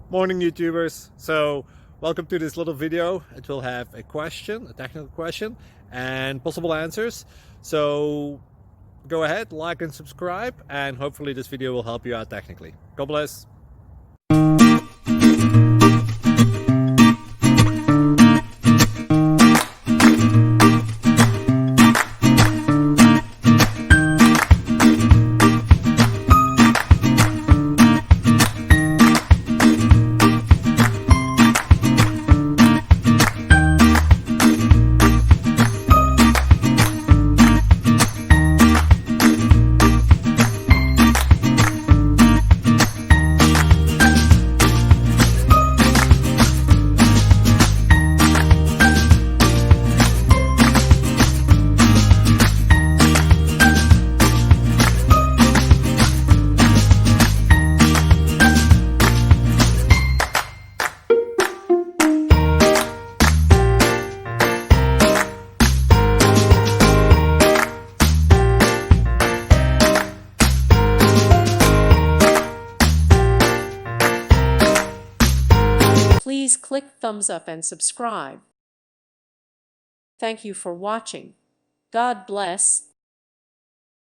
Morning YouTubers. So welcome to this little video. It will have a question, a technical question, and possible answers. So go ahead, like and subscribe, and hopefully this video will help you out technically. God bless. Please click thumbs up and subscribe. Thank you for watching. God bless.